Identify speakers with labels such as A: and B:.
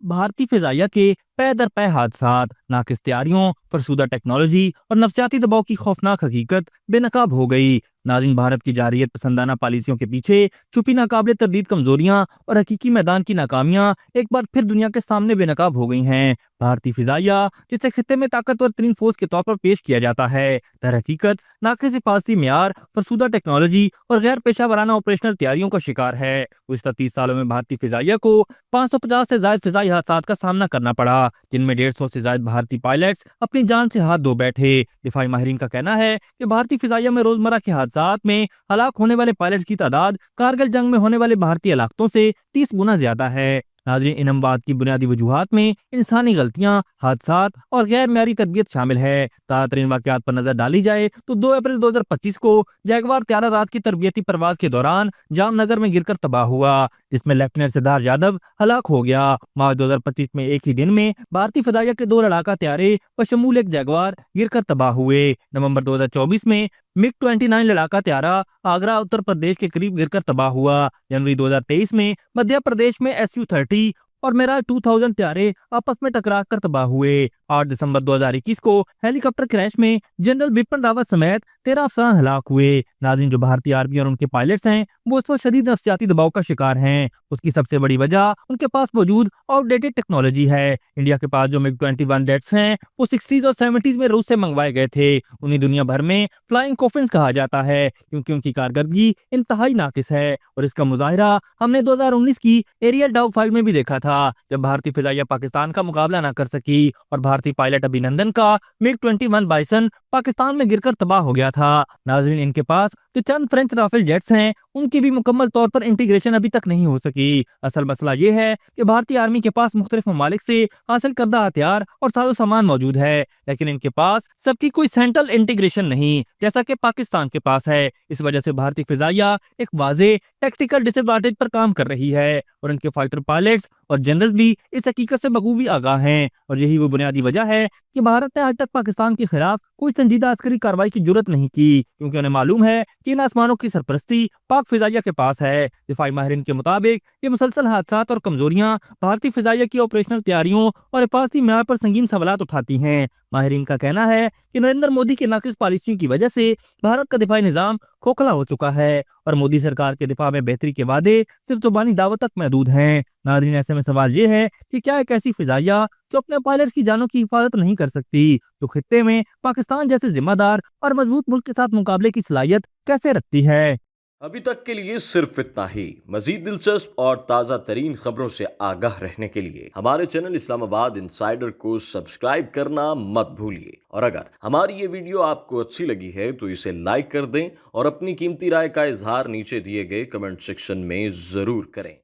A: भारतीय फिजाइया के पै दर पै हादसात, नाकिस तैयारियों, फरसूदा टेक्नोलॉजी और नफसियाती दबाव की खौफनाक हकीकत बेनकाब हो गई। नाज़रीन, भारत की जारियत पसंदाना पॉलिसियों के पीछे छुपी नाकाबिले तरदीद कमजोरियां और हकीकी मैदान की नाकामियां एक बार फिर दुनिया के सामने बेनकाब हो गई हैं। भारतीय फिजाइया, जिसे खित्ते में ताकतवर तरीन फौज के तौर पर पेश किया जाता है, दर हकीकत नाकिस हिफाजती मियार, फरसूदा टेक्नोलॉजी और गैर पेशा वराना ऑपरेशनल तैयारियों का शिकार है। गुज़श्ता 30 सालों में भारतीय फिजाइया को 550 से ज्यादा फिजाई हादसात का सामना करना पड़ा, जिनमें 150 से ज्यादा भारतीय पायलट्स अपनी जान से हाथ धो बैठे। दिफाई माहिरीन का कहना है कि भारतीय फिजाइया में रोजमर्रा के हादसात में हलाक होने वाले पायलट्स की तादाद कारगिल जंग में होने वाले भारतीय हलाकतों से 30 गुना ज्यादा है। नाज़रीन, इन अमवात की बुनियादी वजूहात में इंसानी गलतियां, हादसात और गैर म्यारी तरबियत शामिल है। ताज़ा तरीन वाकयात पर नजर डाली जाए तो 2 अप्रैल 2025 को जैगवार त्यारा रात की तरबियती परवाज के दौरान जामनगर में गिरकर तबाह हुआ, जिसमें लेफ्टिनेंट सिद्धार्थ यादव हलाक हो गया। मार्च 2025 में एक ही दिन में भारतीय फिजाइया के 2 लड़ाका त्यारे बशमूल एक जैगवार गिरकर तबाह हुए। नवंबर 2024 में मिग 29 लड़ाका त्यारा आगरा उत्तर प्रदेश के करीब गिरकर तबाह हुआ। जनवरी 2023 में मध्य प्रदेश में SU-30 और मेराज 2000 त्यारे आपस में टकरा कर तबाह हुए। 8 दिसंबर 2021 को हेलीकॉप्टर क्रैश में जनरल बिपिन रावत समेत 13 अफसर हलाक हुए। नाज़रीन, जो भारतीय आर्मी और उनके पायलट्स हैं वो इस वक्त शदीद नफसियाती दबाव का शिकार हैं। उसकी सबसे बड़ी वजह उनके पास मौजूद आउटडेटेड टेक्नोलॉजी है। इंडिया के पास जो मिग 21 जेट्स हैं वो 60s और 70s में रूस से मंगवाए गए थे। उन्हें दुनिया भर में फ्लाइंग कॉफिन्स कहा जाता है, क्योंकि उनकी कारकर्दगी इंतहाई नाकिस है। और इसका मुजाहिरा हमने 2019 की एरियल डॉग फाइट में भी देखा था, जब भारतीय फिजाइया पाकिस्तान का मुकाबला न कर सकी और भारतीय पायलट अभिनंदन का मिग 21 बाइसन पाकिस्तान में गिरकर तबाह हो गया था। नाज़रीन, इनके पास जो चंद फ्रेंच राफेल जेट्स हैं उनकी भी मुकम्मल तौर पर इंटीग्रेशन अभी तक नहीं हो सकी। असल मसला ये है कि भारतीय आर्मी के पास मुख्तलिफ ममालिक से हासिल करदा हथियार और साजो सामान मौजूद है, लेकिन इनके पास सबकी कोई सेंट्रल इंटीग्रेशन नहीं, जैसा कि पाकिस्तान के पास है। इस वजह से भारतीय फिजाइया एक वाज़ेह टेक्टिकल डिसएडवांटेज पर काम कर रही है और इनके फाइटर पायलट्स और जनरल्स भी इस हकीकत से बखूबी आगाह हैं। और यही वो बुनियादी वजह है कि भारत ने आज तक पाकिस्तान के खिलाफ कोई संजीदा अस्करी कार्रवाई की जरूरत नहीं की, क्योंकि उन्हें मालूम है कि इन आसमानों की सरपरस्ती पाक फिजाइया के पास है। दिफाई माहिरीन के मुताबिक ये मुसलसल हादसात और कमजोरियां भारतीय फिजाइया की ऑपरेशनल तैयारियों और हिफाजती म्यार पर संगीन सवालात उठाती हैं। माहिरीन का कहना है कि नरेंद्र मोदी की नाकिस पॉलिसियों की वजह से भारत का दिफाई निजाम खोखला हो चुका है और मोदी सरकार के दिफा में बेहतरी के वादे सिर्फ जुबानी दावत तक महदूद हैं। नाज़रीन, ऐसे में सवाल ये है कि क्या एक ऐसी फिजाइया जो अपने पायलट्स की जानों की हिफाजत नहीं कर सकती, तो खित्ते में पाकिस्तान जैसे जिम्मेदार और मजबूत मुल्क के साथ मुकाबले की सलाहियत कैसे रखती है?
B: अभी तक के लिए सिर्फ इतना ही। मजीद दिलचस्प और ताज़ा तरीन खबरों से आगाह रहने के लिए हमारे चैनल इस्लामाबाद इंसाइडर को सब्सक्राइब करना मत भूलिए। और अगर हमारी ये वीडियो आपको अच्छी लगी है तो इसे लाइक कर दें और अपनी कीमती राय का इजहार नीचे दिए गए कमेंट सेक्शन में ज़रूर करें।